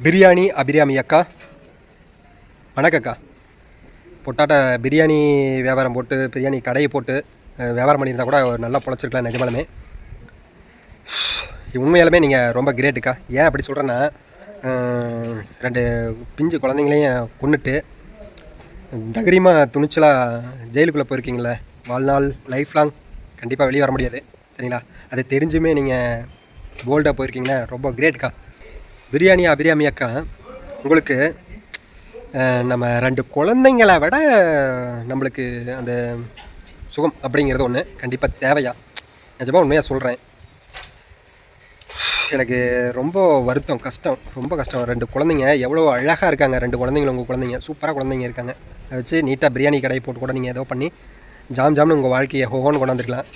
பிரியாணி அபிராமி அக்கா, வணக்கக்கா. பொட்டாட்ட பிரியாணி வியாபாரம் போட்டு பிரியாணி கடையை போட்டு வியாபாரம் பண்ணியிருந்தா கூட நல்லா பொழைச்சிருக்கலாம் நிஜமாலுமே. உண்மையாலுமே நீங்கள் ரொம்ப கிரேட்டுக்கா. ஏன் அப்படி சொல்கிறேன்னா, 2 பிஞ்சு குழந்தைங்களையும் கொண்டுட்டு தைரியமாக துணிச்சலாக ஜெயிலுக்குள்ளே போயிருக்கீங்களே, வாழ்நாள் லைஃப் லாங் கண்டிப்பாக வெளியே வர முடியாது சரிங்களா. அது தெரிஞ்சுமே நீங்கள் போல்டாக போயிருக்கீங்களே, ரொம்ப கிரேட்டுக்கா. பிரியாணி அபிராமி அக்கா, உங்களுக்கு நம்ம 2 குழந்தைங்களை விட நம்மளுக்கு அந்த சுகம் அப்படிங்கிறது ஒன்று கண்டிப்பாக தேவையா. நிஜமாக உண்மையாக சொல்கிறேன். எனக்கு ரொம்ப வருத்தம், கஷ்டம், ரொம்ப கஷ்டம். 2 குழந்தைங்க எவ்வளோ அழகாக இருக்காங்க. 2 குழந்தைங்களும் உங்கள் குழந்தைங்க சூப்பராக குழந்தைங்க இருக்காங்க. அதை வச்சு நீட்டாக பிரியாணி கடையை போட்டு கூட நீங்கள் ஏதோ பண்ணி ஜாம்னு உங்கள் வாழ்க்கையை ஹோன்னு கொண்டாந்துருக்கலாம்.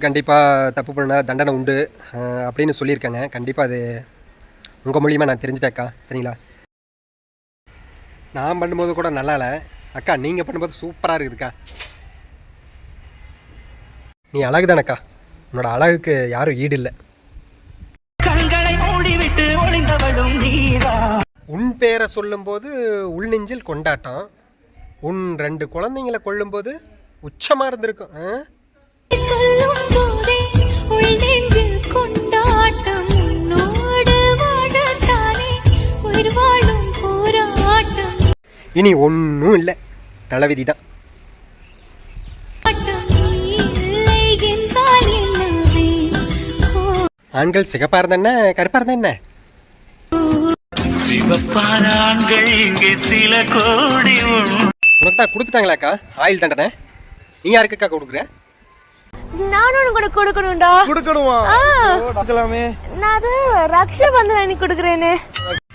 கண்டிப்பாக தப்பு பண்ணால் தண்டனை உண்டு அப்படின்னு சொல்லியிருக்காங்க. கண்டிப்பாக அது உங்கள் மூலியமாக நான் தெரிஞ்சுட்டேன்க்கா சரிங்களா. நான் பண்ணும்போது கூட நல்லா இல்லை அக்கா, நீங்கள் பண்ணும்போது சூப்பராக இருக்குதுக்கா. நீ அழகு தானக்கா, உன்னோட அழகுக்கு யாரும் ஈடு இல்லை. உன் பேரை சொல்லும்போது உள் நெஞ்சில் கொண்டாட்டம், உன் 2 குழந்தைங்களை கொள்ளும்போது உச்சமாக இருந்திருக்கும். இனி ஒன்றும் இல்லை, தலைவிதி தான். ஆண்கள் சிகப்பாக இருந்தா என்ன, கருப்பாக இருந்தா என்ன, உனக்கு தான் கொடுத்துட்டாங்களாக்கா ஆயில் தண்டனை. நீ யாருக்குக்கா கொடுக்குற? நானும் கூட கொடுக்கணும்டா. கொடுக்கணுமா? பார்க்கலாமே. நான் அது ரக்ஷாபந்தன் அன்னைக்கு கொடுக்குறேனே.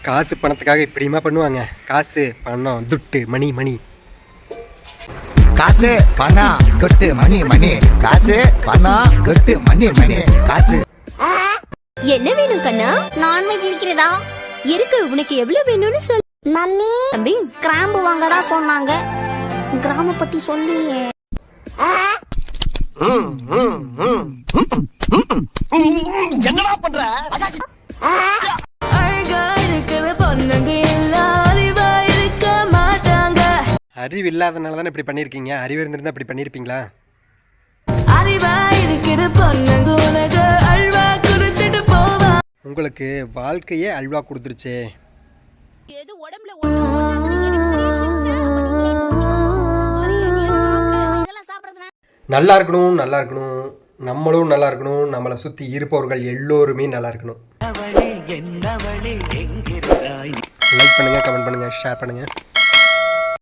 காசு பணத்துக்காக இப்படியுமா பண்ணுவாங்க? காசு பணம் துட்டு மணி மணி, காசு பணம் கொட்டு மணி மணி, காசு பணம் கொட்டு மணி மணி, காசு. என்ன வேணும் கண்ணா? நான்வெஜ் இருக்கிறதா? இருக்கு. உனக்கு எவ்வளவு வேணும்னு சொல்லு. மம்மி தம்பி கிராம்பு வாங்கடா சொன்னாங்க. கிராம பத்தி சொல்லியே. என்னடா பண்ற? அறிவு இல்லாதனால தானே இப்படி பண்ணியிருக்கீங்க. அறிவு இருந்திருந்தா இப்படி பண்ணியிருப்பீங்களா? உங்களுக்கு வாழ்க்கையே அல்வா கொடுத்துருச்சே. நல்லா இருக்கணும், நல்லா இருக்கணும், நம்மளும் நல்லா இருக்கணும், நம்மளை சுற்றி இருப்பவர்கள் எல்லோருமே நல்லா இருக்கணும். லைக் பண்ணுங்கள், கமெண்ட் பண்ணுங்கள், ஷேர் பண்ணுங்கள்.